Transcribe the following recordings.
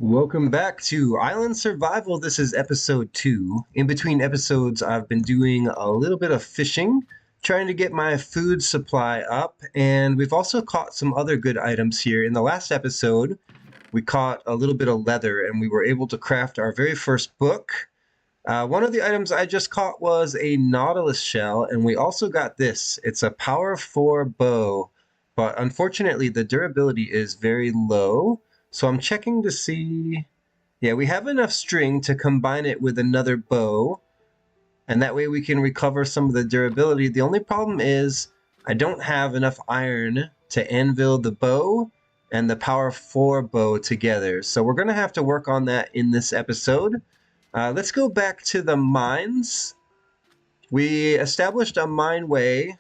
Welcome back to Island Survival. This is episode 2. In between episodes, I've been doing a little bit of fishing, trying to get my food supply up, and we've also caught some other good items here. In the last episode, we caught a little bit of leather, and we were able to craft our very first book. One of the items I just caught was a nautilus shell, and we also got this. It's a power 4 bow, but unfortunately the durability is very low. So I'm checking to see. Yeah, we have enough string to combine it with another bow, and that way we can recover some of the durability. The only problem is I don't have enough iron to anvil the bow and the power 4 bow together. So we're going to have to work on that in this episode. Let's go back to the mines. We established a mine way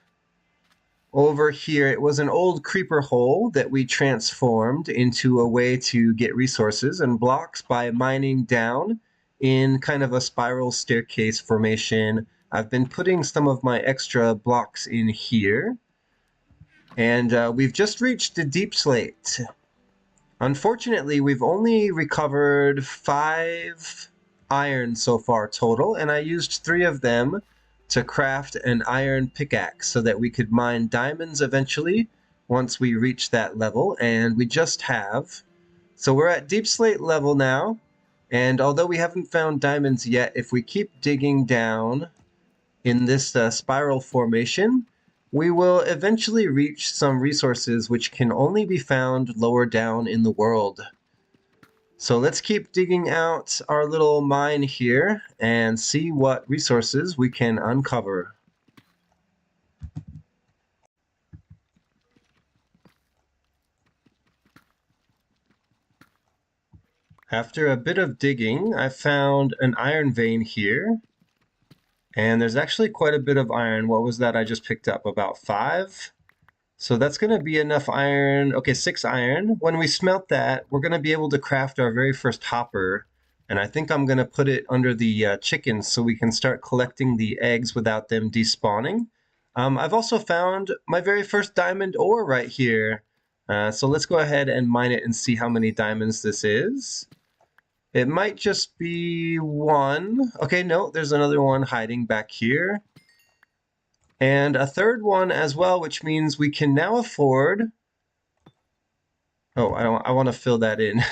over here. It was an old creeper hole that we transformed into a way to get resources and blocks by mining down in kind of a spiral staircase formation. I've been putting some of my extra blocks in here. And we've just reached the deep slate. Unfortunately, we've only recovered 5 iron so far total, and I used 3 of them to craft an iron pickaxe so that we could mine diamonds eventually once we reach that level, and we just have. So we're at deep slate level now, and although we haven't found diamonds yet, if we keep digging down in this spiral formation, we will eventually reach some resources which can only be found lower down in the world. So let's keep digging out our little mine here and see what resources we can uncover. After a bit of digging, I found an iron vein here. And there's actually quite a bit of iron. What was that I just picked up? About 5? So that's going to be enough iron. Okay, 6 iron. When we smelt that, we're going to be able to craft our very first hopper. And I think I'm going to put it under the chickens so we can start collecting the eggs without them despawning. I've also found my very first diamond ore right here. So let's go ahead and mine it and see how many diamonds this is. It might just be 1. Okay, no, there's another one hiding back here. And a third one as well, which means we can now afford. Oh, I want to fill that in.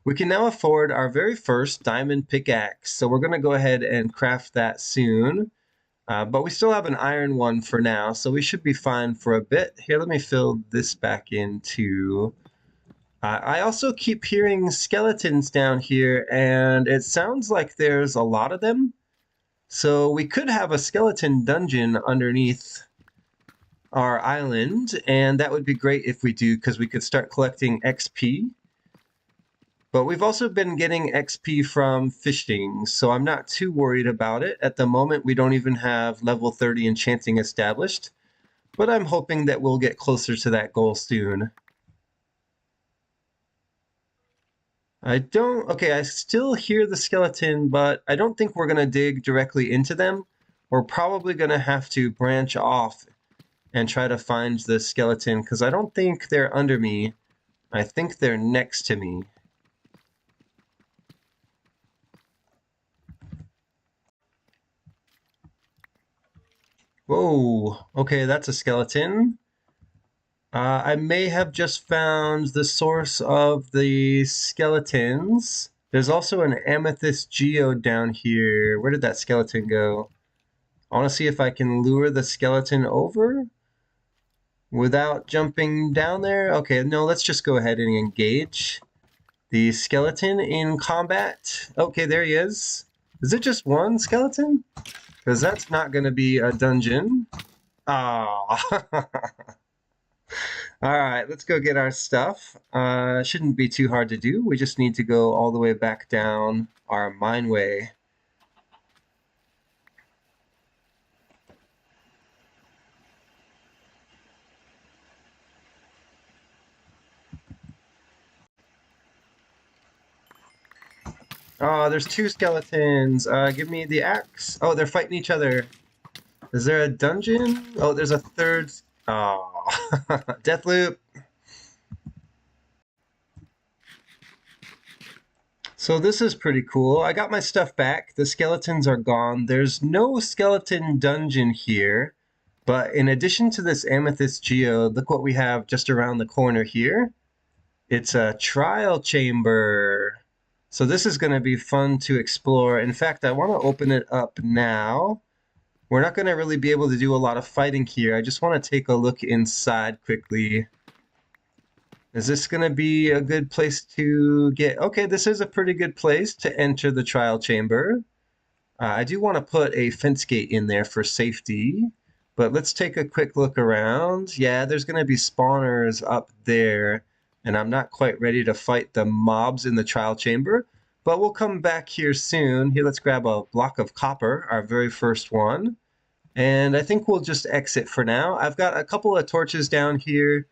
We can now afford our very first diamond pickaxe. So we're going to go ahead and craft that soon. But we still have an iron one for now, so we should be fine for a bit. Here, let me fill this back in too. I also keep hearing skeletons down here, and it sounds like there's a lot of them. So we could have a skeleton dungeon underneath our island, and that would be great if we do, because we could start collecting XP. But we've also been getting XP from fishing, so I'm not too worried about it. At the moment, we don't even have level 30 enchanting established, but I'm hoping that we'll get closer to that goal soon. Okay, I still hear the skeleton, but I don't think we're going to dig directly into them. We're probably going to have to branch off and try to find the skeleton, because I don't think they're under me. I think they're next to me. Whoa, okay, that's a skeleton. I may have just found the source of the skeletons. There's also an amethyst geode down here. Where did that skeleton go? I want to see if I can lure the skeleton over without jumping down there. Okay, no, let's just go ahead and engage the skeleton in combat. Okay, there he is. Is it just one skeleton? Because that's not going to be a dungeon. Ah. All right, let's go get our stuff. Shouldn't be too hard to do. We just need to go all the way back down our mine way. Oh, there's 2 skeletons. Give me the axe. Oh, they're fighting each other. Is there a dungeon? Oh, there's a third. Oh, death loop. So this is pretty cool. I got my stuff back. The skeletons are gone. There's no skeleton dungeon here. But in addition to this amethyst geode, look what we have just around the corner here. It's a trial chamber. So this is going to be fun to explore. In fact, I want to open it up now. We're not going to really be able to do a lot of fighting here. I just want to take a look inside quickly. Is this going to be a good place to get... Okay, this is a pretty good place to enter the trial chamber. I do want to put a fence gate in there for safety. But let's take a quick look around. Yeah, there's going to be spawners up there. And I'm not quite ready to fight the mobs in the trial chamber. But we'll come back here soon. Here, let's grab a block of copper, our very first one. And I think we'll just exit for now. I've got a couple of torches down here.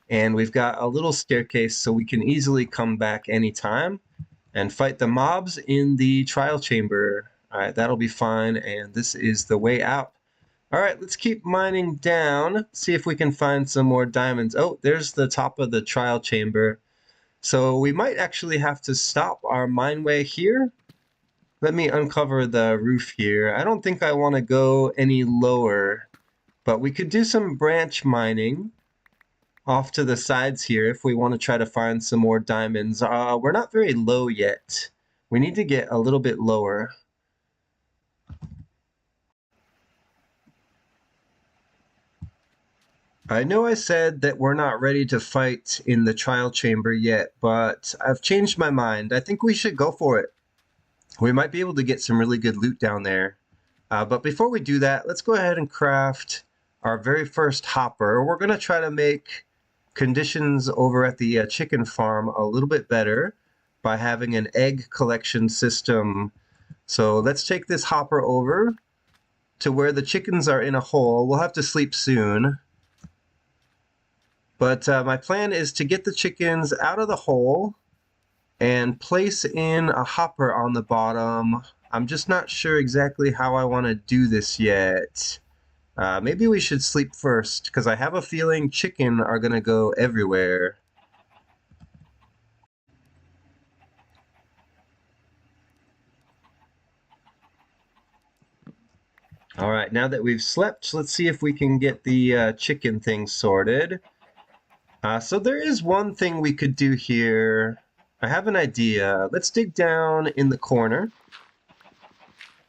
And we've got a little staircase so we can easily come back anytime and fight the mobs in the trial chamber. All right, that'll be fine. And this is the way out. All right, let's keep mining down, see if we can find some more diamonds. Oh, there's the top of the trial chamber. So we might actually have to stop our mine way here. Let me uncover the roof here. I don't think I want to go any lower, but we could do some branch mining off to the sides here if we want to try to find some more diamonds. We're not very low yet. We need to get a little bit lower. I know I said that we're not ready to fight in the trial chamber yet, but I've changed my mind. I think we should go for it. We might be able to get some really good loot down there. But before we do that, let's go ahead and craft our very first hopper. We're going to try to make conditions over at the chicken farm a little bit better by having an egg collection system. So let's take this hopper over to where the chickens are in a hole. We'll have to sleep soon. But my plan is to get the chickens out of the hole and place in a hopper on the bottom. I'm just not sure exactly how I want to do this yet. Maybe we should sleep first, because I have a feeling chicken are going to go everywhere. All right, now that we've slept, let's see if we can get the chicken thing sorted. So there is one thing we could do here. I have an idea. Let's dig down in the corner.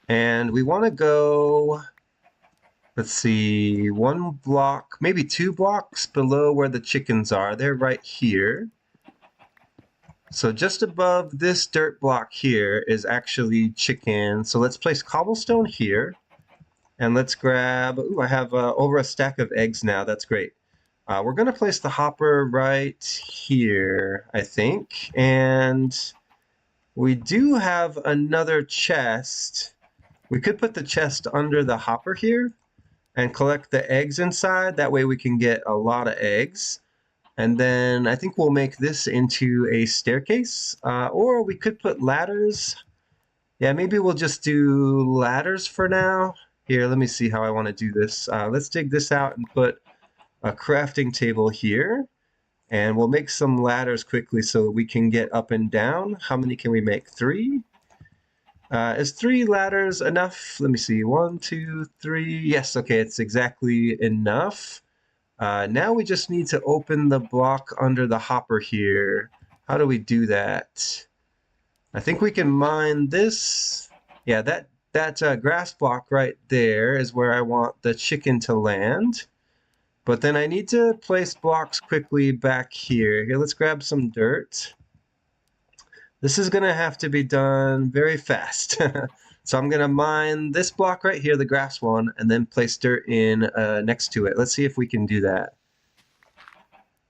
And we want to go, let's see, 1 block, maybe 2 blocks below where the chickens are. They're right here. So just above this dirt block here is actually chicken. So let's place cobblestone here. And let's grab, ooh, I have over a stack of eggs now. That's great. We're going to place the hopper right here, I think. And we do have another chest. We could put the chest under the hopper here and collect the eggs inside. That way we can get a lot of eggs. And then I think we'll make this into a staircase. Or we could put ladders. Yeah, maybe we'll just do ladders for now. Here, let me see how I want to do this. Let's dig this out and put a crafting table here. And we'll make some ladders quickly so we can get up and down. How many can we make? 3? Is 3 ladders enough? Let me see. 1, 2, 3. Yes, okay, it's exactly enough. Now we just need to open the block under the hopper here. How do we do that? I think we can mine this. Yeah, that grass block right there is where I want the chicken to land. But then I need to place blocks quickly back here. Here, let's grab some dirt. This is going to have to be done very fast. So I'm going to mine this block right here, the grass one, and then place dirt in next to it. Let's see if we can do that.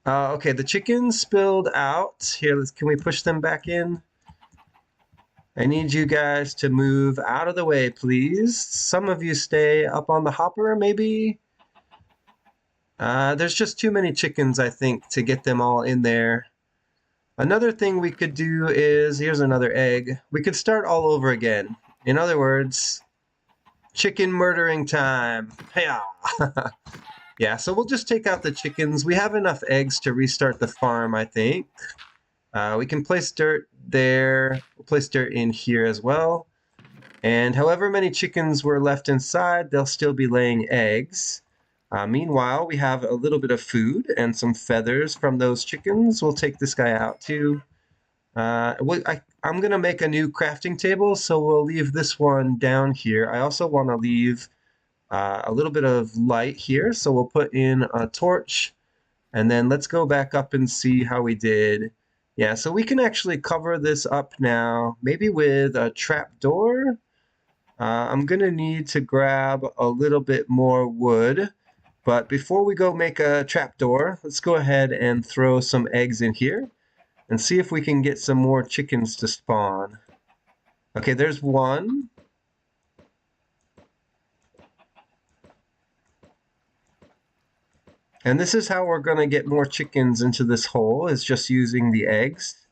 Okay, the chickens spilled out. Here, can we push them back in? I need you guys to move out of the way, please. Some of you stay up on the hopper, maybe? There's just too many chickens, I think, to get them all in there. Another thing we could do is, here's another egg. We could start all over again. In other words, chicken murdering time. Hey-ya! Yeah, so we'll just take out the chickens. We have enough eggs to restart the farm, I think. We can place dirt there. We'll place dirt in here as well. And however many chickens were left inside, they'll still be laying eggs. Meanwhile, we have a little bit of food and some feathers from those chickens. We'll take this guy out too. I'm going to make a new crafting table, so we'll leave this one down here. I also want to leave a little bit of light here, so we'll put in a torch. And then let's go back up and see how we did. Yeah, so we can actually cover this up now, maybe with a trapdoor. I'm going to need to grab a little bit more wood. But before we go make a trapdoor, let's go ahead and throw some eggs in here and see if we can get some more chickens to spawn. Okay, there's one. And this is how we're going to get more chickens into this hole, is just using the eggs.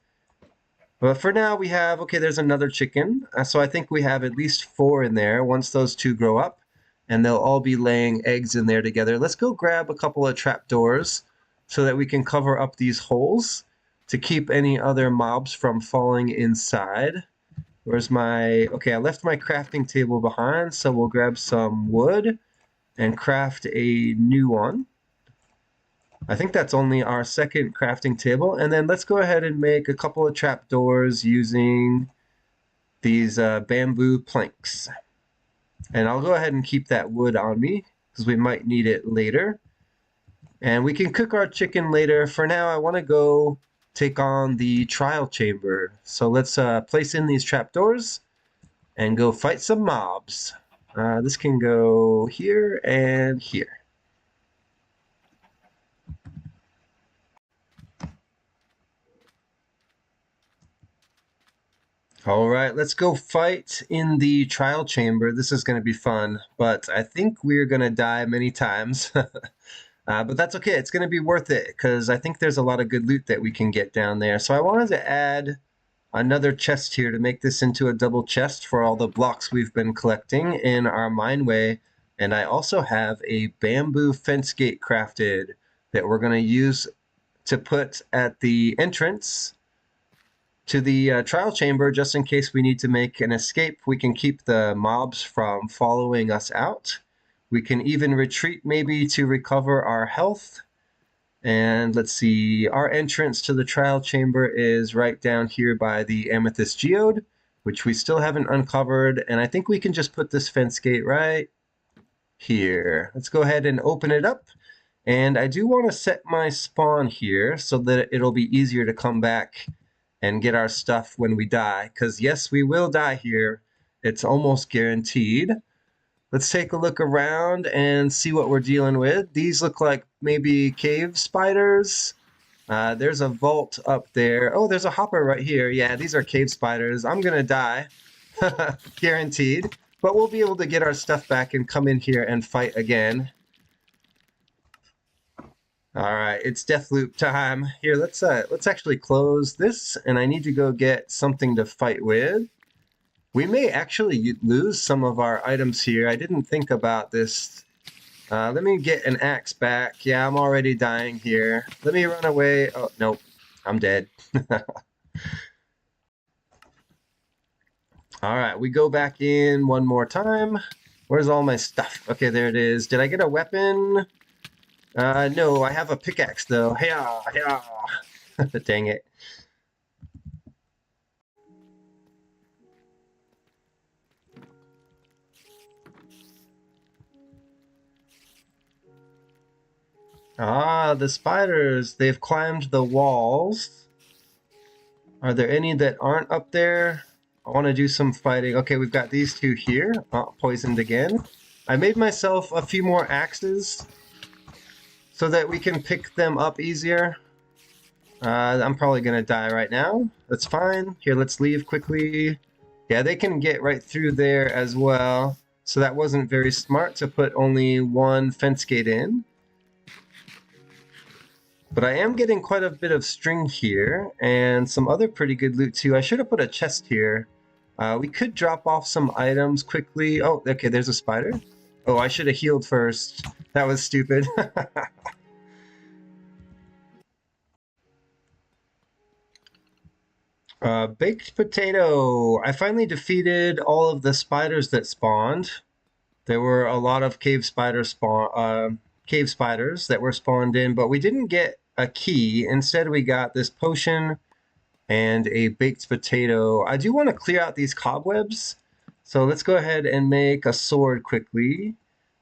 But for now we have, okay, there's another chicken. So I think we have at least 4 in there once those 2 grow up. And they'll all be laying eggs in there together. Let's go grab a couple of trapdoors so that we can cover up these holes to keep any other mobs from falling inside. Where's my... Okay, I left my crafting table behind, so we'll grab some wood and craft a new one. I think that's only our second crafting table. And then let's go ahead and make a couple of trapdoors using these bamboo planks. And I'll go ahead and keep that wood on me because we might need it later. And we can cook our chicken later. For now, I want to go take on the trial chamber. So let's place in these trapdoors and go fight some mobs. This can go here and here. All right, let's go fight in the trial chamber. This is going to be fun, but I think we're going to die many times. But that's okay. It's going to be worth it because I think there's a lot of good loot that we can get down there. So I wanted to add another chest here to make this into a double chest for all the blocks we've been collecting in our mineway. And I also have a bamboo fence gate crafted that we're going to use to put at the entrance to the trial chamber, just in case we need to make an escape. We can keep the mobs from following us out. We can even retreat maybe to recover our health. And let's see, our entrance to the trial chamber is right down here by the amethyst geode, which we still haven't uncovered. And I think we can just put this fence gate right here. Let's go ahead and open it up. And I do want to set my spawn here so that it'll be easier to come back and get our stuff when we die, because yes, we will die here. It's almost guaranteed. Let's take a look around and see what we're dealing with. These look like maybe cave spiders. There's a vault up there. Oh, there's a hopper right here. Yeah, these are cave spiders. I'm gonna die, guaranteed. But we'll be able to get our stuff back and come in here and fight again. All right, it's Deathloop time. Here, let's actually close this, and I need to go get something to fight with. We may actually lose some of our items here. I didn't think about this. Let me get an axe back. Yeah, I'm already dying here. Let me run away. Oh, nope, I'm dead. All right, we go back in one more time. Where's all my stuff? Okay, there it is. Did I get a weapon? No, I have a pickaxe though. Hey-ya, hey-ya. Dang it. Ah, the spiders. They've climbed the walls. Are there any that aren't up there? I want to do some fighting. Okay, we've got these 2 here. Oh, poisoned again. I made myself a few more axes so that we can pick them up easier. I'm probably going to die right now. That's fine. Here, let's leave quickly. Yeah, they can get right through there as well. So that wasn't very smart to put only one fence gate in. But I am getting quite a bit of string here and some other pretty good loot too. I should have put a chest here. We could drop off some items quickly. Oh, okay, there's a spider. Oh, I should have healed first. That was stupid. Baked potato. I finally defeated all of the spiders that spawned. There were a lot of cave spiders that were spawned in, but we didn't get a key. Instead, we got this potion and a baked potato. I do want to clear out these cobwebs, so let's go ahead and make a sword quickly.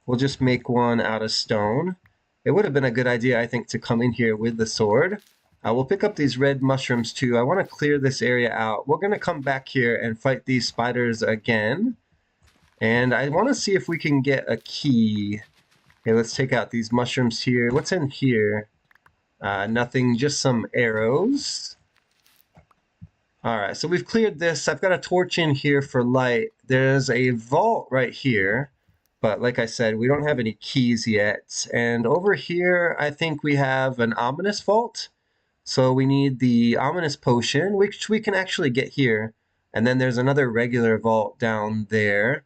We'll just make one out of stone. It would have been a good idea, I think, to come in here with the sword. We'll pick up these red mushrooms too. I want to clear this area out. We're going to come back here and fight these spiders again. And I want to see if we can get a key. Okay, let's take out these mushrooms here. What's in here? Nothing, just some arrows. All right, so we've cleared this. I've got a torch in here for light. There's a vault right here, but like I said, we don't have any keys yet. And over here, I think we have an ominous vault. So we need the ominous potion, which we can actually get here. And then there's another regular vault down there.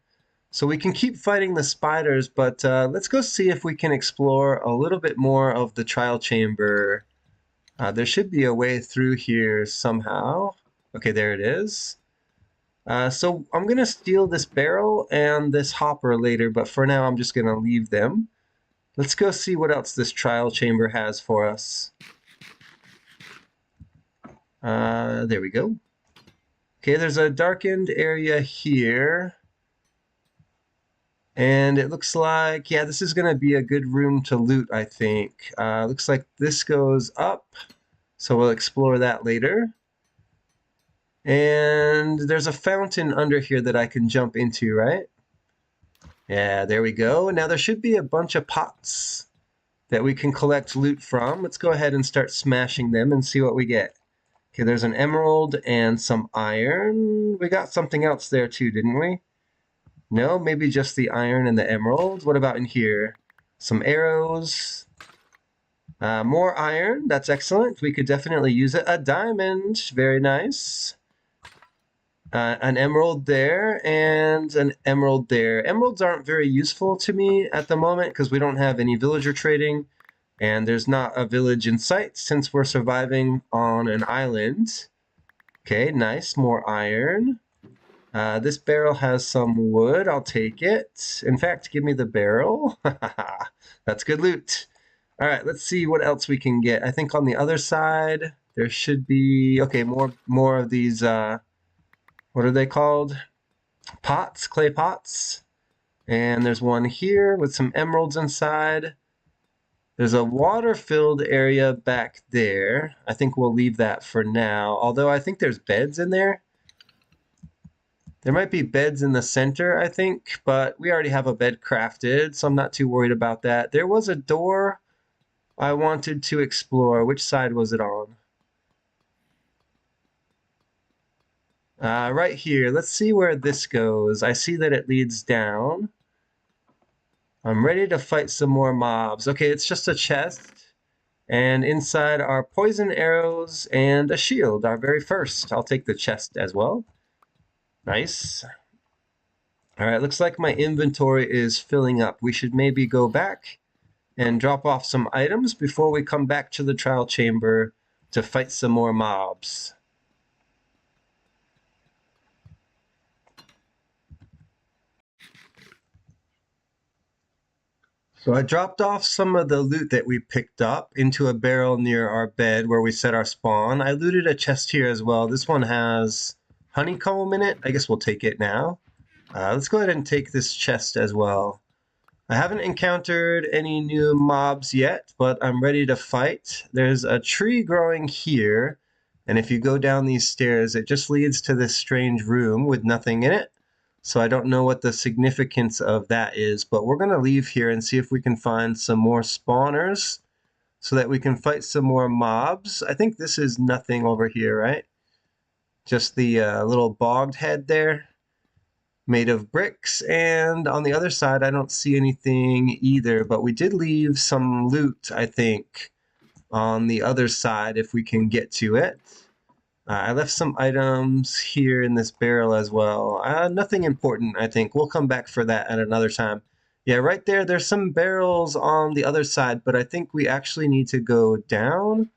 So we can keep fighting the spiders, but let's go see if we can explore a little bit more of the trial chamber. There should be a way through here somehow. Okay, there it is. So I'm going to steal this barrel and this hopper later, but for now I'm just going to leave them. Let's go see what else this trial chamber has for us. There we go. Okay, there's a darkened area here. And it looks like, yeah, this is going to be a good room to loot, I think. Looks like this goes up, so we'll explore that later. And there's a fountain under here that I can jump into, right? Yeah, there we go. Now there should be a bunch of pots that we can collect loot from. Let's go ahead and start smashing them and see what we get. Okay, there's an emerald and some iron. We got something else there too, didn't we? No, maybe just the iron and the emerald. What about in here? Some arrows. More iron. That's excellent. We could definitely use it. A diamond. Very nice. An emerald there and an emerald there. Emeralds aren't very useful to me at the moment because we don't have any villager trading. And there's not a village in sight since we're surviving on an island. Okay, nice. More iron. This barrel has some wood. I'll take it. In fact, give me the barrel. That's good loot. All right, let's see what else we can get. I think on the other side, there should be... Okay, more of these... what are they called? Pots, clay pots. And there's one here with some emeralds inside. There's a water-filled area back there. I think we'll leave that for now. Although I think there's beds in there. There might be beds in the center, I think, but we already have a bed crafted, so I'm not too worried about that. There was a door I wanted to explore. Which side was it on? Right here. Let's see where this goes. I see that it leads down. I'm ready to fight some more mobs. Okay, it's just a chest. And inside are poison arrows and a shield, our very first. I'll take the chest as well. Nice. All right, looks like my inventory is filling up. We should maybe go back and drop off some items before we come back to the trial chamber to fight some more mobs. So I dropped off some of the loot that we picked up into a barrel near our bed where we set our spawn. I looted a chest here as well. This one has honeycomb in it. I guess we'll take it now. Let's go ahead and take this chest as well. I haven't encountered any new mobs yet, but I'm ready to fight. There's a tree growing here, and if you go down these stairs, it just leads to this strange room with nothing in it. So I don't know what the significance of that is, but we're going to leave here and see if we can find some more spawners so that we can fight some more mobs. I think this is nothing over here, right? Just the little bogged head there, made of bricks, and on the other side I don't see anything either, but we did leave some loot, I think, on the other side if we can get to it. I left some items here in this barrel as well. Nothing important, I think. We'll come back for that at another time. Yeah, right there, there's some barrels on the other side, but I think we actually need to go down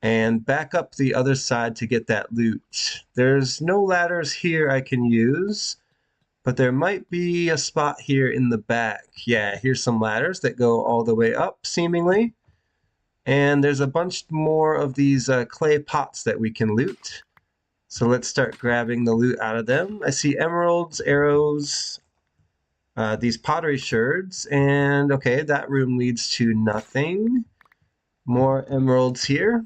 and back up the other side to get that loot. There's no ladders here I can use, but there might be a spot here in the back. Yeah, here's some ladders that go all the way up, seemingly. And there's a bunch more of these clay pots that we can loot. So let's start grabbing the loot out of them. I see emeralds, arrows, these pottery sherds, and okay, that room leads to nothing. More emeralds here.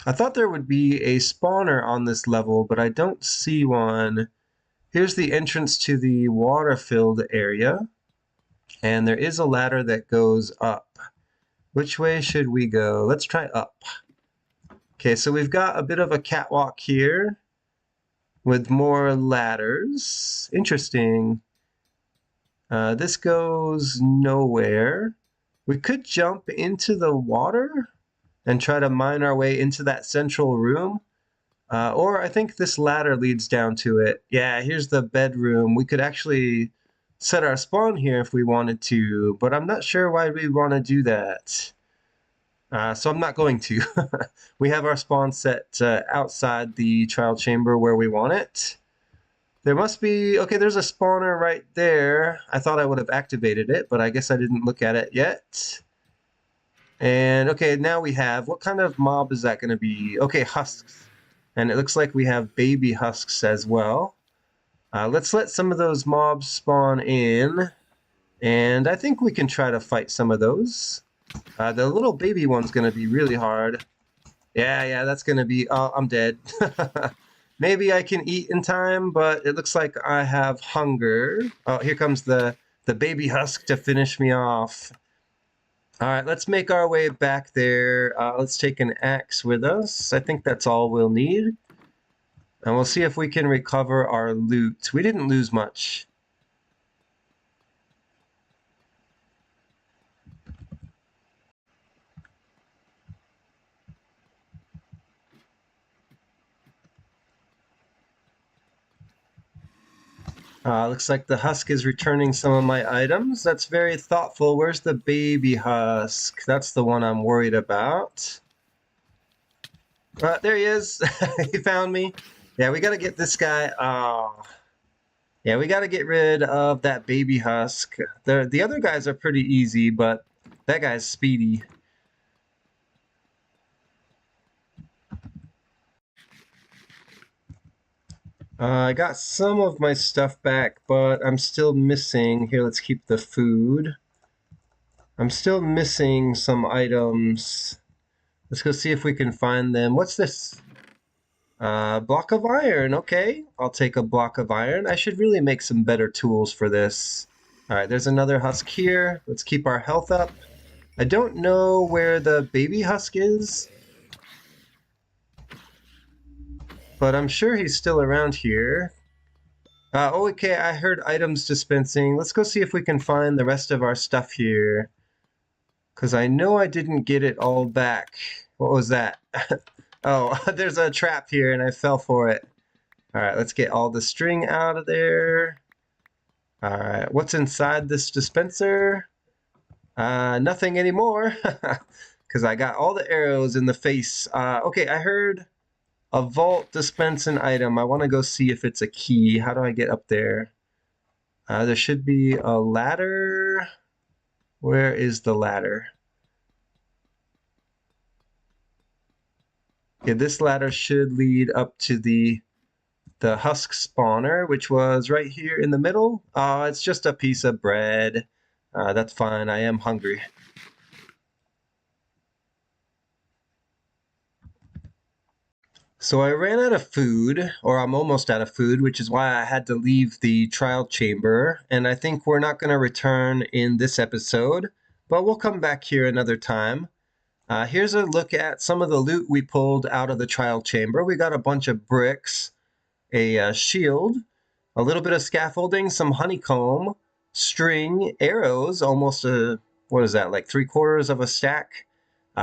I thought there would be a spawner on this level, but I don't see one. Here's the entrance to the water-filled area, and there is a ladder that goes up. Which way should we go? Let's try up. Okay, so we've got a bit of a catwalk here with more ladders. Interesting. This goes nowhere. We could jump into the water and try to mine our way into that central room. Or I think this ladder leads down to it. Yeah, here's the bedroom. We could actually set our spawn here if we wanted to, but I'm not sure why we want to do that. So I'm not going to. We have our spawn set outside the trial chamber where we want it. There must be, okay, there's a spawner right there. I thought I would have activated it, but I guess I didn't look at it yet. And okay, now we have, what kind of mob is that going to be? Okay, husks. And it looks like we have baby husks as well. Let's let some of those mobs spawn in. And I think we can try to fight some of those. The little baby one's going to be really hard. Yeah, that's going to be... Oh, I'm dead. Maybe I can eat in time, but it looks like I have hunger. Oh, here comes the baby husk to finish me off. All right, let's make our way back there. Let's take an axe with us. I think that's all we'll need. And we'll see if we can recover our loot. We didn't lose much. Looks like the husk is returning some of my items. That's very thoughtful. Where's the baby husk? That's the one I'm worried about. There he is. He found me. Yeah, we got to get this guy. Yeah, we got to get rid of that baby husk. The other guys are pretty easy, but that guy's speedy. I got some of my stuff back, but I'm still missing. Here, let's keep the food. I'm still missing some items. Let's go see if we can find them. What's this? Block of iron. Okay, I'll take a block of iron. I should really make some better tools for this. All right, there's another husk here. Let's keep our health up. I don't know where the baby husk is, but I'm sure he's still around here. Okay, I heard items dispensing. Let's go see if we can find the rest of our stuff here. Because I know I didn't get it all back. What was that? Oh, there's a trap here and I fell for it. All right, let's get all the string out of there. All right, what's inside this dispenser? Nothing anymore. Because I got all the arrows in the face. Okay, I heard a vault dispense an item. I want to go see if it's a key. How do I get up there? There should be a ladder. Where is the ladder? Okay, this ladder should lead up to the husk spawner, which was right here in the middle. It's just a piece of bread. That's fine. I am hungry. So I ran out of food, or I'm almost out of food, which is why I had to leave the trial chamber. And I think we're not going to return in this episode, but we'll come back here another time. Here's a look at some of the loot we pulled out of the trial chamber. We got a bunch of bricks, a shield, a little bit of scaffolding, some honeycomb, string, arrows, almost what is that, like 3/4 of a stack.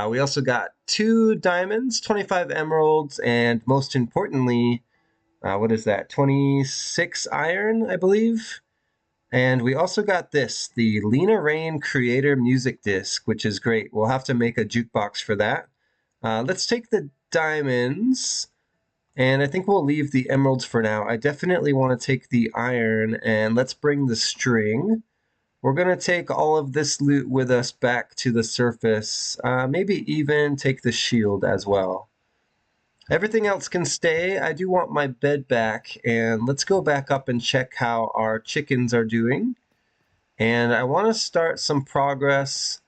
We also got 2 diamonds, 25 emeralds, and most importantly, what is that, 26 iron, I believe? And we also got this, the Lena Rain Creator Music Disc, which is great. We'll have to make a jukebox for that. Let's take the diamonds, and I think we'll leave the emeralds for now. I definitely want to take the iron, and let's bring the string. We're going to take all of this loot with us back to the surface. Maybe even take the shield as well. Everything else can stay. I do want my bed back, and let's go back up and check how our chickens are doing. And I want to start some progress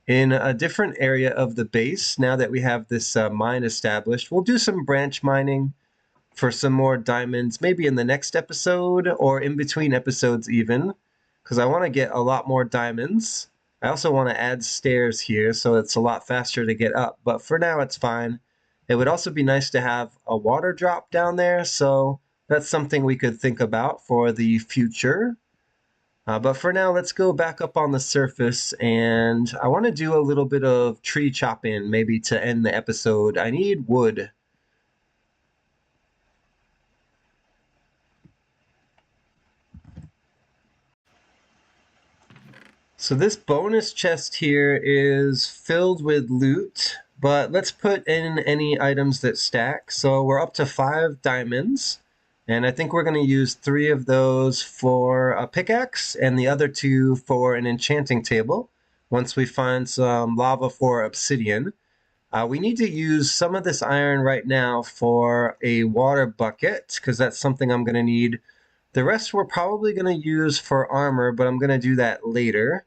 in a different area of the base now that we have this mine established. We'll do some branch mining for some more diamonds, maybe in the next episode or in between episodes even, because I want to get a lot more diamonds. I also want to add stairs here so it's a lot faster to get up, but for now it's fine. It would also be nice to have a water drop down there, so that's something we could think about for the future. But for now, let's go back up on the surface, and I want to do a little bit of tree chopping, maybe to end the episode. I need wood. So this bonus chest here is filled with loot, but let's put in any items that stack. So we're up to 5 diamonds, and I think we're going to use 3 of those for a pickaxe and the other 2 for an enchanting table once we find some lava for obsidian. We need to use some of this iron right now for a water bucket because that's something I'm going to need. The rest we're probably going to use for armor, but I'm going to do that later.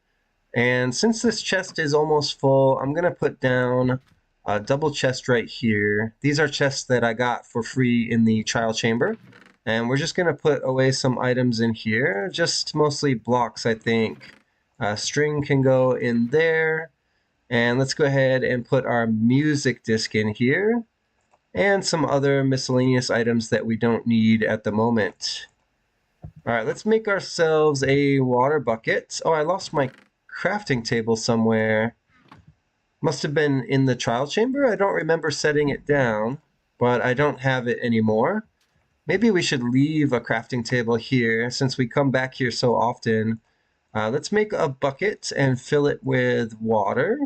And since this chest is almost full, I'm going to put down a double chest right here. These are chests that I got for free in the trial chamber. And we're just going to put away some items in here, just mostly blocks, I think. String can go in there. And let's go ahead and put our music disc in here. And some other miscellaneous items that we don't need at the moment. All right, let's make ourselves a water bucket. Oh, I lost my crafting table somewhere. Must have been in the trial chamber. I don't remember setting it down, but I don't have it anymore. Maybe we should leave a crafting table here since we come back here so often. Let's make a bucket and fill it with water.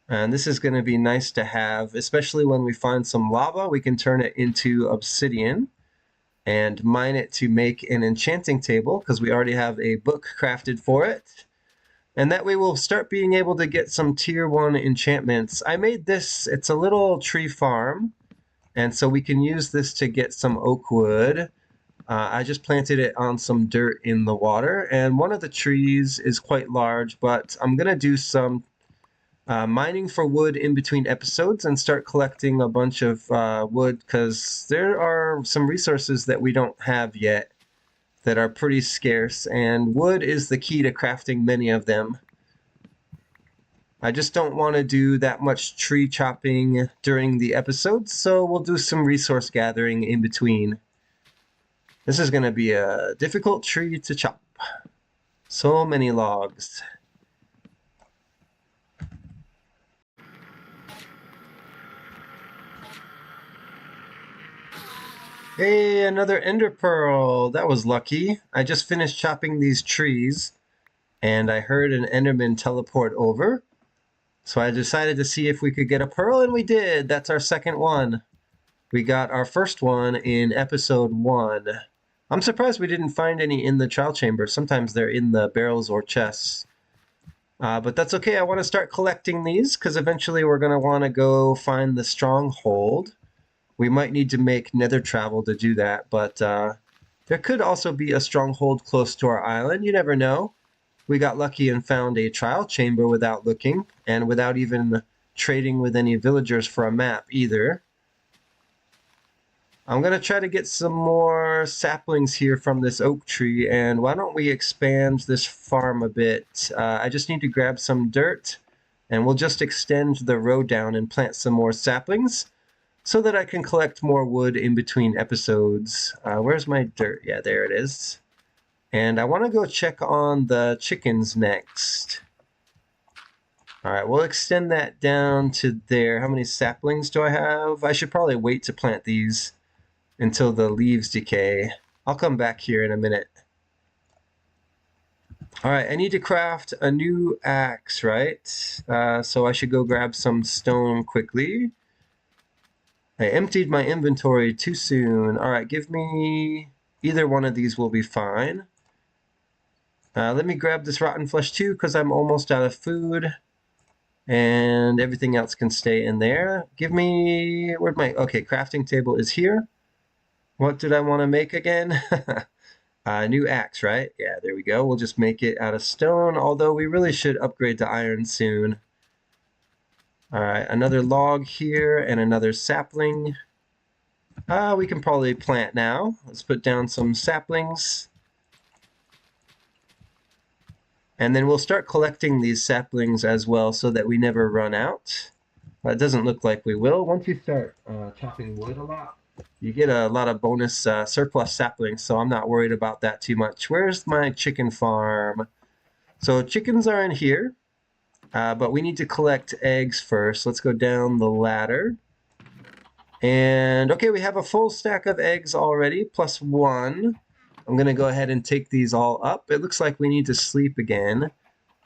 And this is going to be nice to have, especially when we find some lava. We can turn it into obsidian and mine it to make an enchanting table because we already have a book crafted for it. And that way we'll start being able to get some tier 1 enchantments. I made this, it's a little tree farm, and so we can use this to get some oak wood. I just planted it on some dirt in the water, and one of the trees is quite large, but I'm going to do some mining for wood in between episodes and start collecting a bunch of wood because there are some resources that we don't have yet that are pretty scarce, and wood is the key to crafting many of them. I just don't want to do that much tree chopping during the episodes, so we'll do some resource gathering in between. This is going to be a difficult tree to chop. So many logs. Hey, another ender pearl. That was lucky. I just finished chopping these trees, and I heard an enderman teleport over. So I decided to see if we could get a pearl, and we did. That's our second one. We got our first one in episode 1. I'm surprised we didn't find any in the trial chamber. Sometimes they're in the barrels or chests. But that's okay. I want to start collecting these because eventually we're going to want to go find the stronghold. We might need to make nether travel to do that, but there could also be a stronghold close to our island. You never know. We got lucky and found a trial chamber without looking, and without even trading with any villagers for a map either. I'm going to try to get some more saplings here from this oak tree, and why don't we expand this farm a bit? I just need to grab some dirt, and we'll just extend the road down and plant some more saplings so that I can collect more wood in between episodes. Where's my dirt? Yeah, there it is. And I want to go check on the chickens next. All right, we'll extend that down to there. How many saplings do I have? I should probably wait to plant these until the leaves decay. I'll come back here in a minute. All right, I need to craft a new axe, right? So I should go grab some stone quickly. I emptied my inventory too soon. All right, give me... Either one of these will be fine. Let me grab this rotten flesh too, because I'm almost out of food. And everything else can stay in there. Give me... Where'd my... Okay, crafting table is here. What did I want to make again? New axe, right? Yeah, there we go. We'll just make it out of stone, although we really should upgrade to iron soon. All right, another log here and another sapling. We can probably plant now. Let's put down some saplings. And then we'll start collecting these saplings as well so that we never run out. It doesn't look like we will. Once you start chopping wood a lot, you get a lot of bonus surplus saplings, so I'm not worried about that too much. Where's my chicken farm? So chickens are in here, but we need to collect eggs first. Let's go down the ladder. And okay, we have a full stack of eggs already, plus one. I'm going to go ahead and take these all up. It looks like we need to sleep again,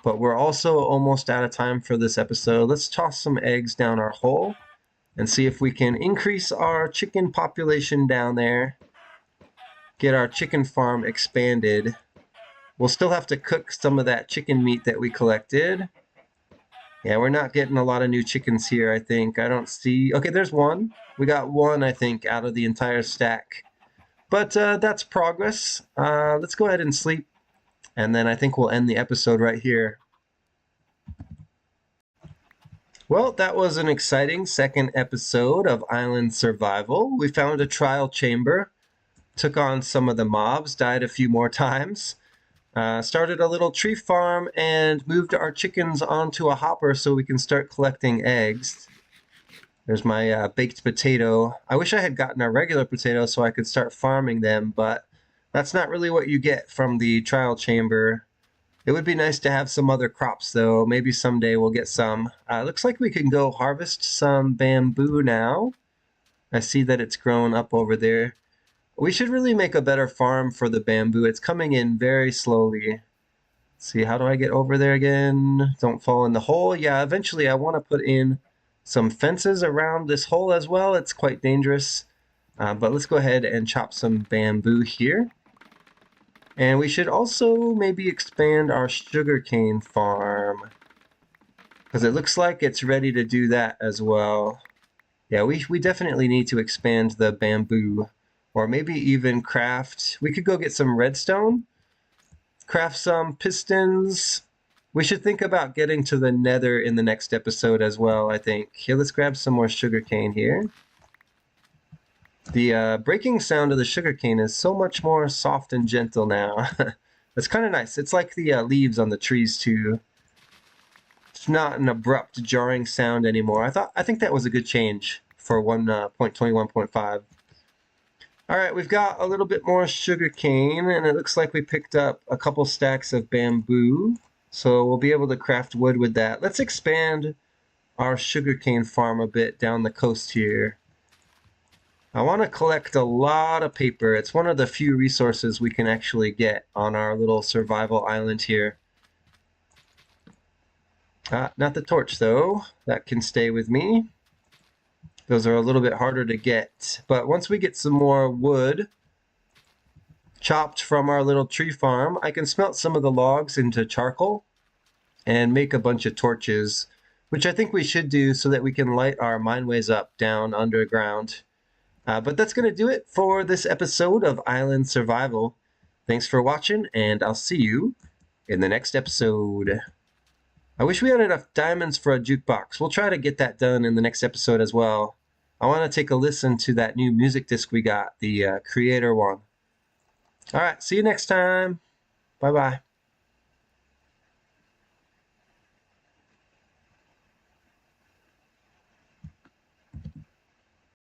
but we're also almost out of time for this episode. Let's toss some eggs down our hole and see if we can increase our chicken population down there, get our chicken farm expanded. We'll still have to cook some of that chicken meat that we collected. Yeah, we're not getting a lot of new chickens here, I think. I don't see... Okay, there's one. We got one, I think, out of the entire stack. But that's progress. Let's go ahead and sleep, and then I think we'll end the episode right here. Well, that was an exciting second episode of Island Survival. We found a trial chamber, took on some of the mobs, died a few more times, started a little tree farm, and moved our chickens onto a hopper so we can start collecting eggs. There's my baked potato. I wish I had gotten a regular potato so I could start farming them, but that's not really what you get from the trial chamber. It would be nice to have some other crops, though. Maybe someday we'll get some. Looks like we can go harvest some bamboo now. I see that it's grown up over there. We should really make a better farm for the bamboo. It's coming in very slowly. Let's see, how do I get over there again? Don't fall in the hole. Yeah, eventually I want to put in some fences around this hole as well. It's quite dangerous. But let's go ahead and chop some bamboo here. And we should also maybe expand our sugarcane farm, because it looks like it's ready to do that as well. Yeah, we definitely need to expand the bamboo, or maybe even craft. We could go get some redstone, craft some pistons. We should think about getting to the nether in the next episode as well, I think. Here, let's grab some more sugarcane here. The breaking sound of the sugarcane is so much more soft and gentle now. It's kind of nice. It's like the leaves on the trees too. It's not an abrupt, jarring sound anymore. I think that was a good change for 1.21.5. All right, we've got a little bit more sugarcane, and it looks like we picked up a couple stacks of bamboo. So we'll be able to craft wood with that. Let's expand our sugarcane farm a bit down the coast here. I want to collect a lot of paper. It's one of the few resources we can actually get on our little survival island here. Not the torch, though. That can stay with me. Those are a little bit harder to get. But once we get some more wood chopped from our little tree farm, I can smelt some of the logs into charcoal and make a bunch of torches, which I think we should do so that we can light our mineways up down underground. But that's going to do it for this episode of Island Survival. Thanks for watching, and I'll see you in the next episode. I wish we had enough diamonds for a jukebox. We'll try to get that done in the next episode as well. I want to take a listen to that new music disc we got, the Creator one. All right, see you next time. Bye-bye.